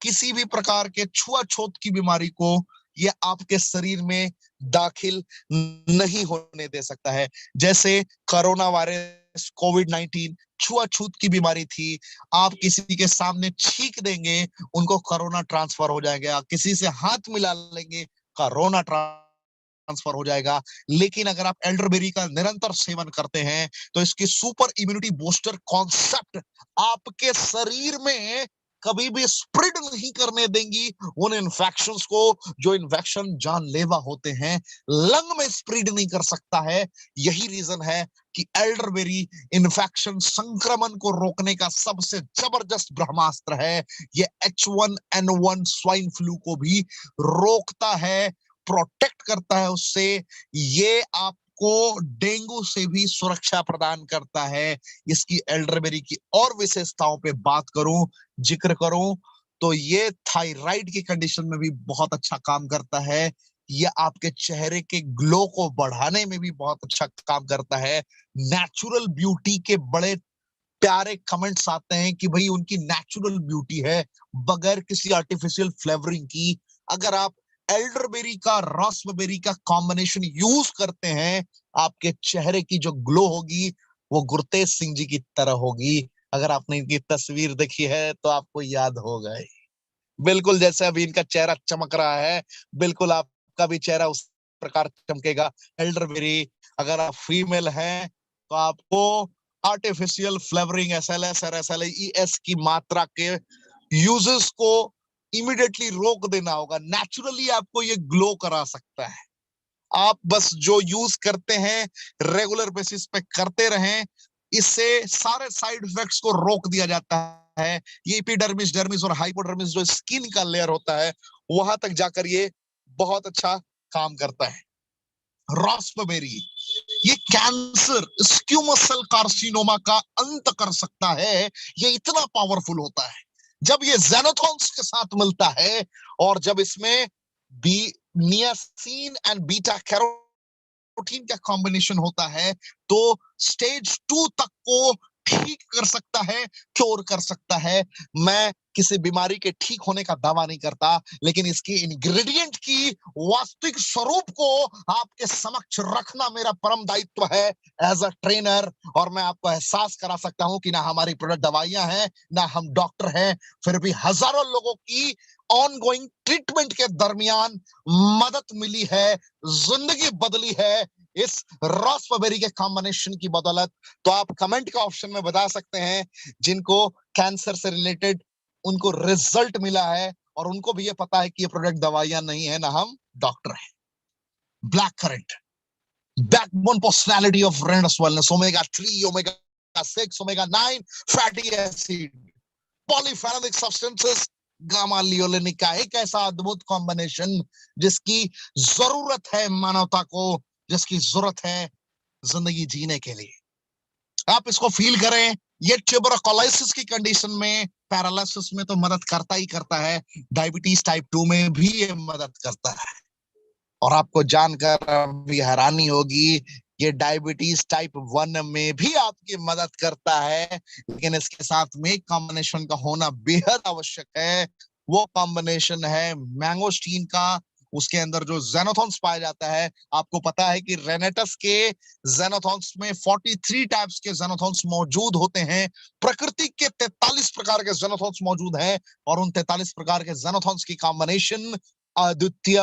किसी भी प्रकार के छुआछूत की बीमारी को ये आपके शरीर में दाखिल नहीं होने दे सकता है। जैसे कोरोना वायरस, कोविड-19 छुआछूत की बीमारी थी, आप किसी के सामने छींक देंगे, उनको कोरोना ट्रांसफर हो जाएगा, किसी से हाथ मिला लेंगे, कोरोना ट्रांसफर हो जाएगा। लेकिन अगर आप एल्डरबेरी का निरंतर सेवन करते हैं तो इसकी सुपर इम्यूनिटी बूस्टर कॉन्सेप्ट आपके शरीर में कभी भी स्प्रेड नहीं करने देंगी उन इन्फेक्शंस को, जो इन्फेक्शन जानलेवा होते हैं, लंग में स्प्रेड नहीं कर सकता है। यही रीजन है कि एल्डरबेरी इन्फेक्शन संक्रमण को रोकने का सबसे जबरदस्त ब्रह्मास्त्र है। ये H1N1 स्वाइन फ्लू को भी रोकता है, प्रोटेक्ट करता है उससे। ये आपको डेंगू से भी सुरक्षा प्रदान करता है। इसकी एल्डरबेरी की और विशेषताओं पे बात करूं, जिक्र करूं, तो ये थायराइड की कंडीशन में भी बहुत अच्छा काम करता है। ये आपके चेहरे के ग्लो को बढ़ाने में भी बहुत अच्छा काम करता है। नेचुरल ब्यूटी के बड़े प्यारे कमेंट्स आते हैं कि भाई उनकी नेचुरल ब्यूटी है, बगैर किसी आर्टिफिशियल फ्लेवरिंग की। अगर आप एल्डरबेरी का रास्पबेरी का कॉम्बिनेशन यूज करते हैं, आपके चेहरे की जो ग्लो होगी वो गुरतेज सिंह जी की तरह होगी। अगर आपने इनकी तस्वीर देखी है तो आपको याद होगा ही। बिल्कुल जैसे अभी इनका चेहरा चमक रहा है, बिल्कुल आपका भी चेहरा उस प्रकार चमकेगा। एल्डरबेरी, अगर आप फीमेल हैं तो आपको आर्टिफिशियल फ्लेवरिंग एसएलएस और एसएलईएस की मात्रा के यूजेस को इमीडिएटली रोक देना होगा। नेचुरली आपको ये ग्लो करा सकता है। आप बस जो यूज करते हैं रेगुलर बेसिस पे करते रहें, इससे सारे साइड इफेक्ट्स को रोक दिया जाता है। ये एपिडर्मिस, डर्मिस और हाइपोडर्मिस जो स्किन का लेयर होता है, वहां तक जाकर ये बहुत अच्छा काम करता है। रास्पबेरी, ये कैंसर, स्क्यूमस सेल कार्सिनोमा का अंत कर सकता है। ये इतना पावरफुल होता है जब ये जेनोथॉन्स के साथ मिलता है, और जब इसमें B niacin and beta carotene का कॉम्बिनेशन होता है, तो स्टेज 2 तक को ठीक कर सकता है, क्योर कर सकता है। मैं किसी बीमारी के ठीक होने का दावा नहीं करता, लेकिन इसकी इंग्रेडिएंट की वास्तविक स्वरूप को आपके समक्ष रखना मेरा परम दायित्व है एज अ ट्रेनर। और मैं आपको एहसास करा सकता हूं कि ना हमारी प्रोडक्ट दवाइयां हैं, ना हम डॉक्टर हैं, फिर भी हजारों लोगों की ऑनगोइंग ट्रीटमेंट के दरमियान मदद मिली है, जिंदगी बदली है इस रास्पबेरी के कॉम्बिनेशन की बदौलत। तो आप कमेंट का ऑप्शन में बता सकते हैं जिनको कैंसर से रिलेटेड उनको रिजल्ट मिला है, और उनको भी ये पता है कि ये प्रोडक्ट दवाइयां नहीं है, ना हम डॉक्टर हैं। Black currant, backbone personality of Renus Wellness, omega-3, omega-6, omega-9 fatty acid, polyphenolic substances, gamma linolenic का एक ऐसा अद्भुत कॉम्बिनेशन जिसकी जरूरत है मानवता को, जिसकी जरूरत है जिंदगी जीने के लिए। आप इसको फील करें। ये ट्यूबरकुलोसिस की कंडीशन में, पैरालिसिस में तो मदद करता ही करता है, डायबिटीज टाइप 2 में भी ये मदद करता है। और आपको जानकर अभी हैरानी होगी, ये डायबिटीज टाइप 1 में भी आपकी मदद करता है, लेकिन इसके साथ में कॉम्बिनेशन का होना बेहद आवश्यक है। वो कॉम्बिनेशन है मैंगोस्टीन का। उसके अंदर जो जेनोथॉन्स पाया जाता है, आपको पता है कि रेनेटस के जेनोथॉन्स में 43 टाइप्स के जेनोथॉन्स मौजूद होते हैं। प्रकृति के 43 प्रकार के जेनोथॉन्स मौजूद हैं, और उन 43 प्रकार के जेनोथॉन्स की कॉम्बिनेशन अद्वितीय,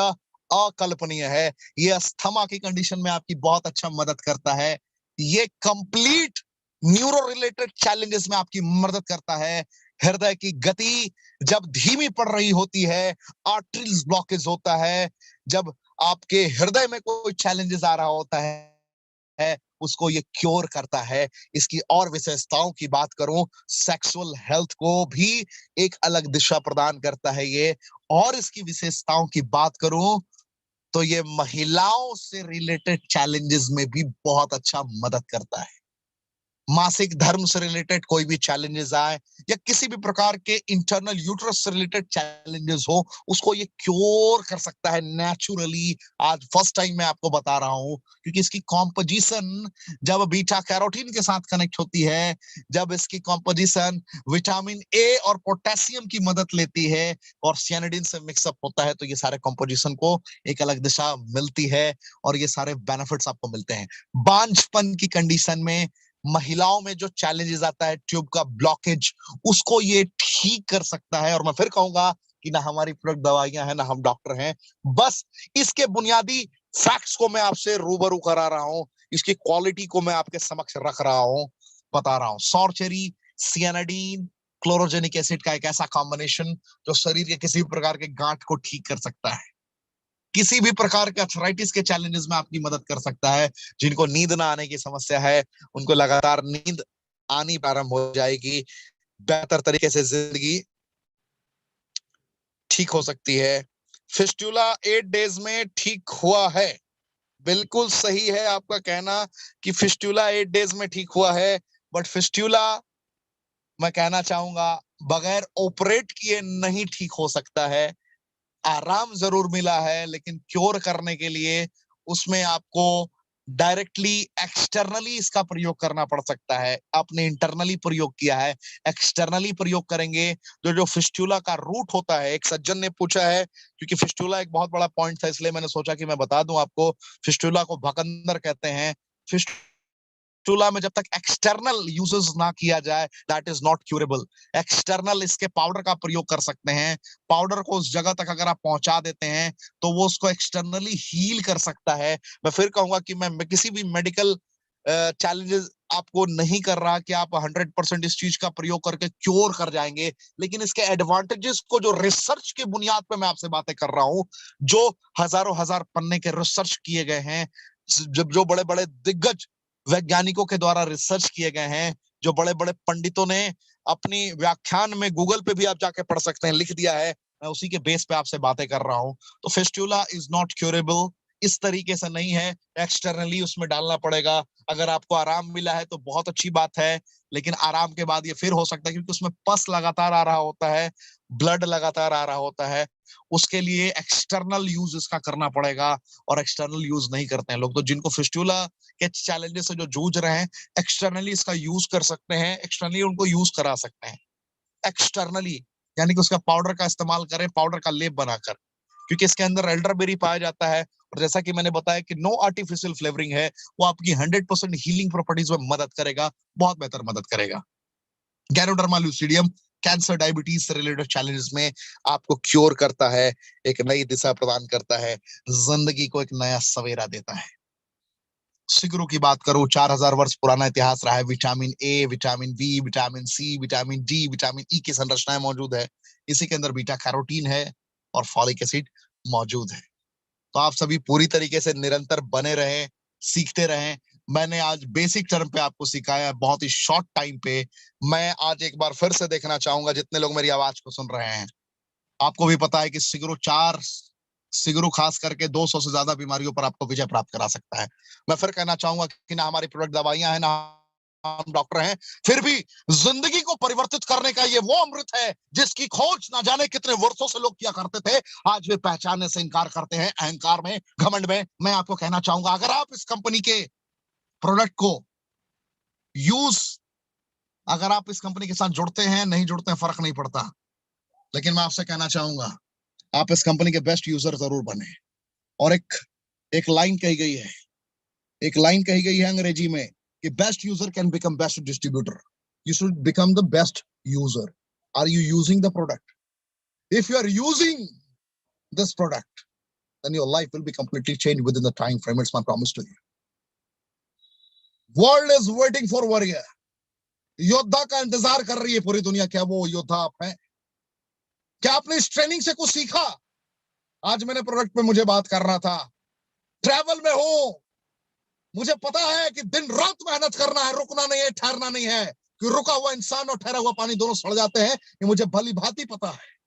अकल्पनीय है। ये अस्थमा की कंडीशन में आपकी बहुत अच्छा मदद करता है। ये कंप्लीट न्यूरो रिलेटेड चैलेंजेस में आपकी मदद करता है। हृदय की गति जब धीमी पड़ रही होती है, आर्टरीज ब्लॉकेज होता है, जब आपके हृदय में कोई चैलेंजेस आ रहा होता है, उसको ये क्योर करता है। इसकी और विशेषताओं की बात करूं, सेक्सुअल हेल्थ को भी एक अलग दिशा प्रदान करता है ये। और इसकी विशेषताओं की बात करूं तो ये महिलाओं से रिलेटेड चैलेंजेस में भी बहुत अच्छा मदद करता है। मासिक धर्म से रिलेटेड कोई भी चैलेंजेस आए, या किसी भी प्रकार के इंटरनल यूट्रस से रिलेटेड चैलेंजेस हो, उसको ये क्योर कर सकता है नेचुरली। आज फर्स्ट टाइम मैं आपको बता रहा हूं, क्योंकि इसकी कॉम्पोजिशन जब बीटा कैरोटीन के साथ कनेक्ट होती है, जब इसकी कॉम्पोजिशन विटामिन ए और पोटेशियम की मदद लेती है और सियानिडिन से मिक्सअप होता है, तो ये सारे कॉम्पोजिशन को एक अलग दिशा मिलती है, और ये सारे बेनिफिट्स आपको मिलते हैं। बांझपन की कंडीशन में, महिलाओं में जो चैलेंजेस आता है, ट्यूब का ब्लॉकेज, उसको ये ठीक कर सकता है। और मैं फिर कहूंगा कि ना हमारी प्रोडक्ट दवाइयां हैं, ना हम डॉक्टर हैं, बस इसके बुनियादी फैक्ट्स को मैं आपसे रूबरू करा रहा हूं, इसकी क्वालिटी को मैं आपके समक्ष रख रहा हूं, बता रहा हूं। सॉर्चेरी, सियानाडीन, क्लोरोजेनिक एसिड का एक ऐसा कॉम्बिनेशन जो शरीर के किसी भी प्रकार के गांठ को ठीक कर सकता है, किसी भी प्रकार के अर्थराइटिस के चैलेंजेस में आपकी मदद कर सकता है। जिनको नींद ना आने की समस्या है, उनको लगातार नींद आनी प्रारंभ हो जाएगी, बेहतर तरीके से जिंदगी ठीक हो सकती है। फिस्टुला 8 डेज में ठीक हुआ है। बिल्कुल सही है आपका कहना कि फिस्टुला 8 डेज में ठीक हुआ है, बट फिस्टुला, मैं कहना चाहूंगा, बगैर ऑपरेट किए नहीं ठीक हो सकता है। आराम जरूर मिला है, लेकिन क्योर करने के लिए उसमें आपको डायरेक्टली एक्सटर्नली इसका प्रयोग करना पड़ सकता है। आपने इंटरनली प्रयोग किया है, एक्सटर्नली प्रयोग करेंगे। जो फिस्टुला का रूट होता है, एक सज्जन ने पूछा है, क्योंकि फिस्टुला एक बहुत बड़ा पॉइंट था, इसलिए मैंने सोचा कि मैं बता दूं आपको। फिस्टुला को भकंदर कहते हैं। फिस्टुला में जब तक एक्सटर्नल यूजेस ना किया जाए, that is not curable. External इसके पाउडर का प्रयोग कर सकते हैं। पाउडर को उस जगह तक अगर आप पहुंचा देते हैं तो वो उसको एक्सटर्नली हील कर सकता है। मैं फिर कहूंगा कि मैं किसी भी मेडिकल चैलेंजेस आपको नहीं कर रहा कि आप 100% इस चीज का प्रयोग करके क्योर कर जाएंगे, लेकिन इसके एडवांटेजेस को जो रिसर्च की बुनियाद पे मैं आपसे बातें कर रहा हूं, जो हजारों हजार पन्ने के रिसर्च किए गए हैं, जब जो बड़े बड़े दिग्गज वैज्ञानिकों के द्वारा रिसर्च किए गए हैं, जो बड़े बड़े पंडितों ने अपनी व्याख्यान में, गूगल पे भी आप जाके पढ़ सकते हैं, लिख दिया है, मैं उसी के बेस पे आपसे बातें कर रहा हूं। तो फिस्टुला इज नॉट क्यूरेबल, इस तरीके से नहीं है। एक्सटर्नली उसमें डालना पड़ेगा। अगर आपको आराम मिला है तो बहुत अच्छी बात है, लेकिन आराम के बाद ये फिर हो सकता है, क्योंकि उसमें पस लगातार आ रहा होता है, ब्लड लगातार आ रहा होता है। उसके लिए एक्सटर्नल यूज इसका करना पड़ेगा, और एक्सटर्नल यूज नहीं करते हैं लोग। तो जिनको फिस्टुला के चैलेंजेस से जो जूझ रहे हैं, एक्सटर्नली इसका यूज कर सकते हैं, एक्सटर्नली उनको यूज करा सकते हैं। एक्सटर्नली यानी कि उसका पाउडर का इस्तेमाल करें, पाउडर का लेप बनाकर, क्योंकि इसके अंदर एल्डरबेरी पाया जाता है। और जैसा कि मैंने बताया कि नो आर्टिफिशियल फ्लेवरिंग है, वो आपकी 100% हीलिंग प्रॉपर्टीज में मदद करेगा, बहुत बेहतर मदद करेगा। गैनोडर्मा लूसिडियम कैंसर, डायबिटीज से रिलेटेड चैलेंजेस में आपको क्योर करता है, एक नई दिशा प्रदान करता है, जिंदगी को एक नया सवेरा देता है। सिगरू की बात करूं, 4000 वर्ष पुराना इतिहास रहा है। Vitamin A, vitamin B, vitamin C, vitamin D, vitamin E की संरचनाएं मौजूद है। इसी के अंदर बीटा कैरोटीन है और फॉलिक एसिड मौजूद है। तो आप सभी पूरी तरीके से निरंतर बने रहें, सीखते रहें। मैंने आज बेसिक टर्म पे आपको सिखाया है, बहुत ही शॉर्ट टाइम पे। मैं आज एक बार फिर से देखना चाहूंगा, जितने लोग मेरी आवाज को सुन रहे हैं, आपको भी पता है कि सिगरू खास करके 200 से ज्यादा बीमारियों पर आपको विजय प्राप्त करा सकता है। मैं फिर कहना चाहूंगा कि ना हमारी प्रोडक्ट दवाइयां हैं, ना हम डॉक्टर हैं, फिर भी जिंदगी को परिवर्तित करने का ये वो अमृत है जिसकी खोज ना जाने कितने वर्षों से लोग किया करते थे। आज वे पहचानने से इनकार करते हैं, अहंकार में, घमंड में। मैं आपको कहना चाहूंगा, अगर आप इस कंपनी के प्रोडक्ट को यूज अगर आप इस कंपनी के साथ जुड़ते हैं, नहीं जुड़ते हैं, फर्क नहीं पड़ता, लेकिन मैं आपसे कहना चाहूंगा, आप इस कंपनी के बेस्ट यूजर जरूर बने। और एक एक लाइन कही गई है, एक लाइन कही गई है अंग्रेजी में, कि best user can become best distributor. You should become the best user. Are you using the product? If you are using this product, then your life will be completely changed within the time frame. It's my promise to you. World is waiting for warrior. योद्धा का इंतजार कर रही है पूरी दुनिया। क्या वो योद्धा आप हैं? क्या आपने इस ट्रेनिंग से कुछ सीखा? आज मैंने प्रोडक्ट पे मुझे बात करना था, ट्रैवल में हूं, मुझे पता है कि दिन रात मेहनत करना है, रुकना नहीं है, ठहरना नहीं है, कि रुका हुआ इंसान और ठहरा हुआ पानी दोनों सड़ जाते हैं, ये मुझे भली भांति पता है।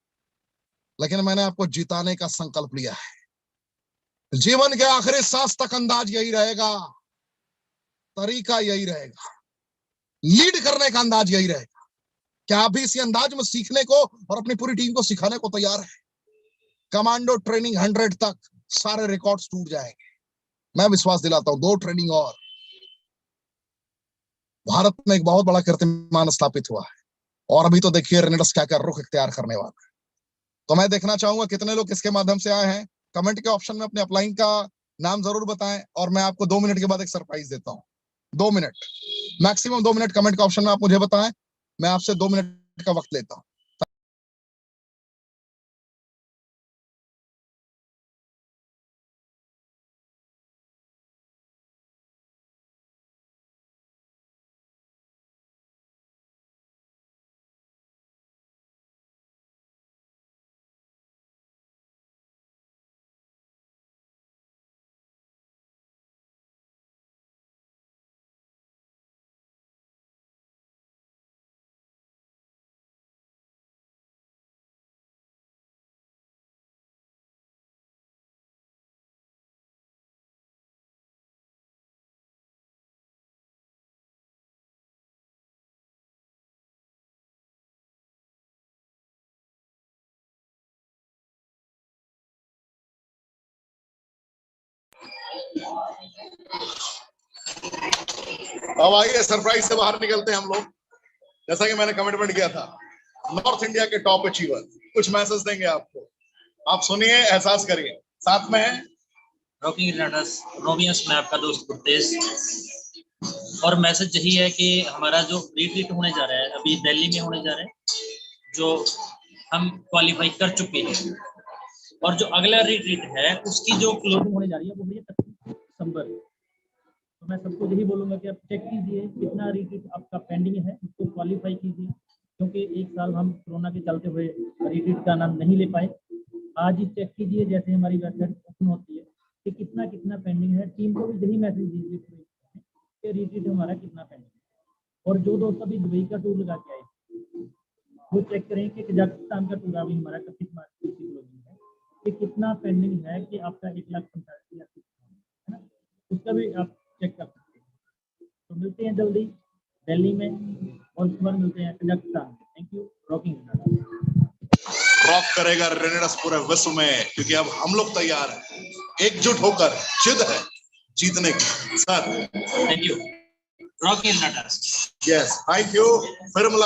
लेकिन मैंने आपको जिताने का संकल्प लिया है। जीवन के आखिरी सांस तक अंदाज यही रहेगा, तरीका यही रहेगा, लीड करने का अंदाज यही रहेगा। क्या आप भी इसी अंदाज में सीखने को और अपनी पूरी टीम को सिखाने को तैयार है? कमांडो ट्रेनिंग 100 तक सारे रिकॉर्ड्स टूट जाएंगे, मैं विश्वास दिलाता हूं। 2 ट्रेनिंग और भारत में एक बहुत बड़ा कीर्तिमान स्थापित हुआ है। और अभी तो देखिए रेनेडस क्या क्या रुख इख्तियार करने वाला है। तो मैं देखना चाहूंगा कितने लोग इसके माध्यम से आए हैं। कमेंट के ऑप्शन में अपने अपलाइन का नाम जरूर बताएं, और मैं आपको 2 मिनट के बाद एक सरप्राइज देता हूं। 2 मिनट, मैक्सिमम 2 मिनट कमेंट के ऑप्शन में आप मुझे बताएं, मैं आपसे 2 मिनट का वक्त लेता हूं। अब आइए सरप्राइज से बाहर निकलते हैं हम लोग। जैसा कि मैंने कमिटमेंट किया था, नॉर्थ इंडिया के टॉप अचीवर कुछ मैसेज देंगे आपको, आप सुनिए, एहसास करिए। साथ में है रॉकिंग इंटरनेशनल रोमियस में आपका दोस्त गुरतेज, और मैसेज यही है कि हमारा जो रिट्रीट होने जा रहा है अभी दिल्ली में होने जा रहा है, जो हम क्वालिफाई कर चुके हैं, और जो अगला रिट्रीट है उसकी जो क्लोजिंग होने जा रही है वो है 31 दिसंबर। तो मैं सबको यही बोलूँगा कि आप चेक कीजिए कितना रिट्रीट आपका पेंडिंग है, उसको क्वालिफाई कीजिए, क्योंकि एक साल हम कोरोना के चलते हुए रिट्रीट का आनंद नहीं ले पाए। आज ही चेक कीजिए जैसे हमारी वेबसाइट ओपन होती है कि कितना कितना पेंडिंग है। टीम को भी यही मैसेज दीजिए कि रिट्रीट हमारा कितना पेंडिंग है। और जो दोस्त अभी दुबई का टूर लगा के आए वो चेक करें कि कजाकिस्तान का टूर अभी हमारा 31 मार्च की क्लोजिंग है कि कितना पेंडिंग है, कि आपका 1,45,000 है ना, उसका भी आप चेक कर सकते हैं। तो मिलते हैं जल्दी दिल्ली में, और इस बार मिलते हैं कजाकिस्तान में। Thank you. रॉकिंग रॉक करेगा रेनेडस पूरे विश्व में, क्योंकि अब हम लोग तैयार हैं, एकजुट होकर जिद है जीतने की। Sir thank you. Rocking international. Yes, thank you. फिर मुलाकात।